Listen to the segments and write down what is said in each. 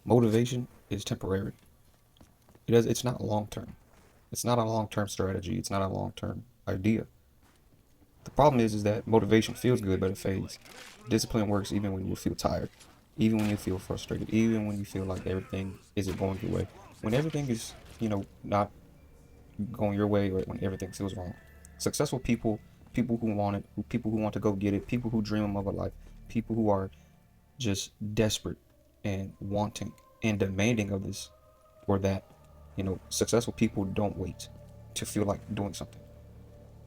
Motivation is temporary. It's not long term. It's not a long term strategy. It's not a long term idea. The problem is that motivation feels good, but it fades. Discipline works even when you feel tired, even when you feel frustrated, even when you feel like everything isn't going your way. When everything is, not going your way, or when everything feels wrong. Successful people, people who want it, people who want to go get it, people who dream of a life, people who are just desperate and wanting and demanding of this or that. Successful people don't wait to feel like doing something.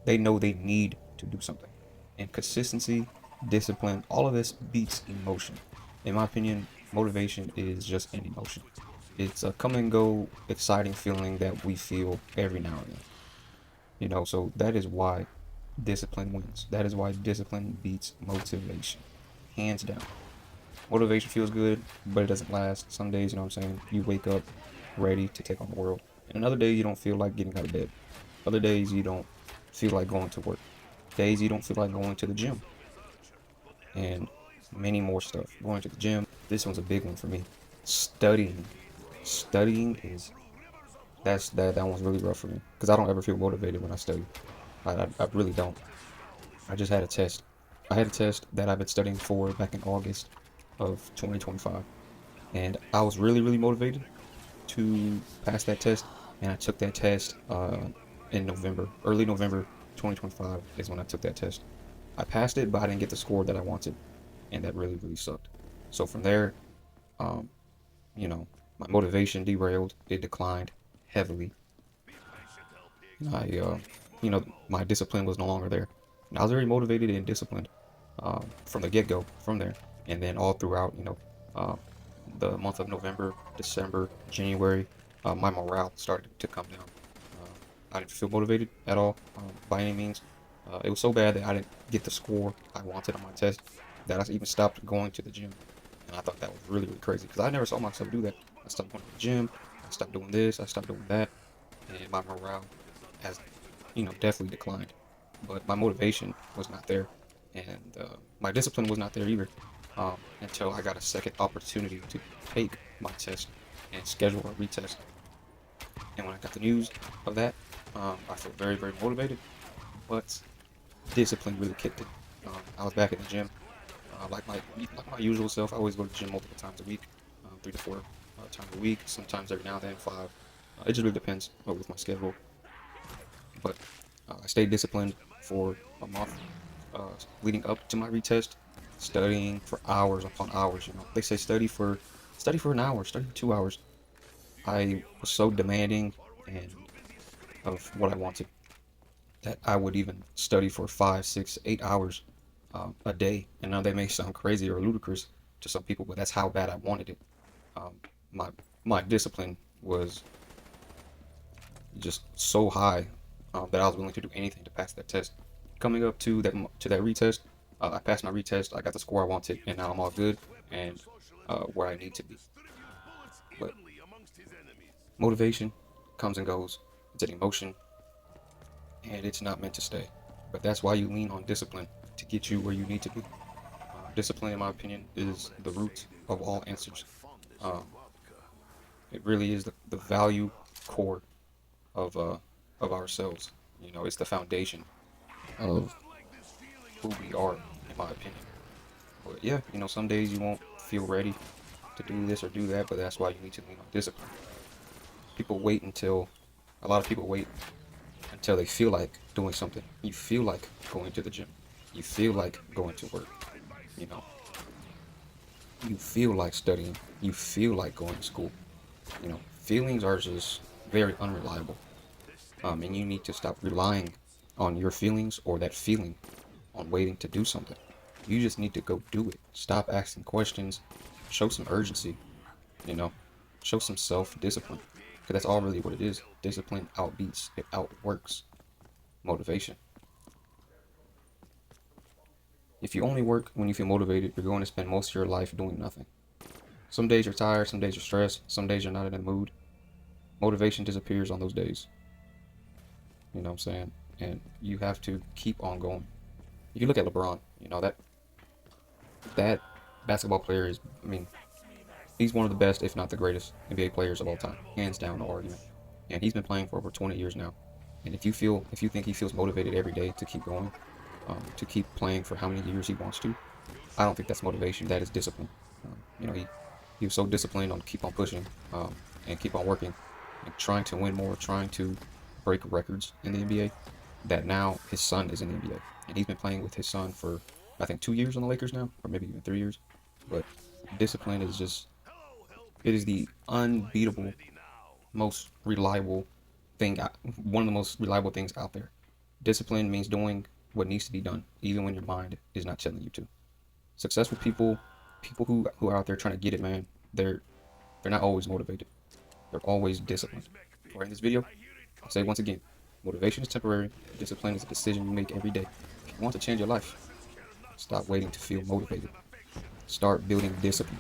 They know they need to do something. And consistency, discipline, all of this beats emotion. In my opinion, motivation is just an emotion. It's a come and go, exciting feeling that we feel every now and then. So that is why discipline wins. That is why discipline beats motivation. Hands down. Motivation feels good, but it doesn't last. Some days, what I'm saying, you wake up ready to take on the world. And another day you don't feel like getting out of bed. Other days you don't feel like going to work. Days you don't feel like going to the gym. And many more stuff. Going to the gym. This one's a big one for me. Studying. Studying is that one's really rough for me because I don't ever feel motivated when I study. I really don't. I just had a test. I had a test that I've been studying for back in August of 2025, and I was really really motivated to pass that test, and I took that test in November, early November 2025 is when I took that test. I passed it, but I didn't get the score that I wanted, and that really really sucked. So from there, um, you know, my motivation derailed. It declined heavily. I, my discipline was no longer there. And I was very motivated and disciplined from the get-go, from there, and then all throughout, uh, the month of November, December, January, my morale started to come down. I didn't feel motivated at all by any means. It was so bad that I didn't get the score I wanted on my test that I even stopped going to the gym. And I thought that was really, really crazy because I never saw myself do that. I stopped going to the gym. I stopped doing this. I stopped doing that. And my morale has, definitely declined. But my motivation was not there, and my discipline was not there either until I got a second opportunity to take my test and schedule a retest. And when I got the news of that, I felt very, very motivated, but discipline really kicked it. I was back in the gym, like my usual self. I always go to the gym multiple times a week, 3 to 4 times a week. Sometimes every now and then 5. It just really depends with my schedule. But I stayed disciplined for a month uh, leading up to my retest, studying for hours upon hours. They say study for an hour, study for 2 hours. I was so demanding and of what I wanted that I would even study for 5, 6, 8 hours a day. And now that may sound crazy or ludicrous to some people, but that's how bad I wanted it. Um, my my discipline was just so high that I was willing to do anything to pass that test. Coming up to that retest, I passed my retest. I got the score I wanted, and now I'm all good and where I need to be. But motivation comes and goes. It's an emotion, and it's not meant to stay. But that's why you lean on discipline to get you where you need to be. Discipline, in my opinion, is the root of all answers. Um, it really is the value core of uh, of ourselves. It's the foundation of who we are, in my opinion. But yeah, some days you won't feel ready to do this or do that, but that's why you need to lean on discipline. People wait until, a lot of people wait until they feel like doing something. You feel like going to the gym. You feel like going to work. You know, you feel like studying. You feel like going to school. Feelings are just very unreliable. And you need to stop relying on your feelings or that feeling on waiting to do something. You just need to go do it. Stop asking questions. Show some urgency, you know. Show some self-discipline. Because that's all really what it is. Discipline outbeats, it outworks motivation. If you only work when you feel motivated, you're going to spend most of your life doing nothing. Some days you're tired, some days you're stressed, some days you're not in the mood. Motivation disappears on those days. You know what I'm saying? And you have to keep on going. You look at LeBron, that basketball player is, I mean, He's one of the best, if not the greatest, NBA players of all time, hands down, no argument. And he's been playing for over 20 years now. And if you think he feels motivated every day to keep going, to keep playing for how many years he wants to, I don't think that's motivation. That is discipline. He was so disciplined on keep on pushing, and keep on working, and trying to win more, trying to break records in the NBA. That now his son is in the NBA, and he's been playing with his son for I think 2 years on the Lakers now, or maybe even 3 years. But discipline is just it is the unbeatable, most reliable thing, one of the most reliable things out there. Discipline means doing what needs to be done, even when your mind is not telling you to. Successful people, people who are out there trying to get it, man, they're not always motivated. They're always disciplined. Or in this video, I'll say once again, motivation is temporary. Discipline is a decision you make every day. If you want to change your life, stop waiting to feel motivated. Start building discipline.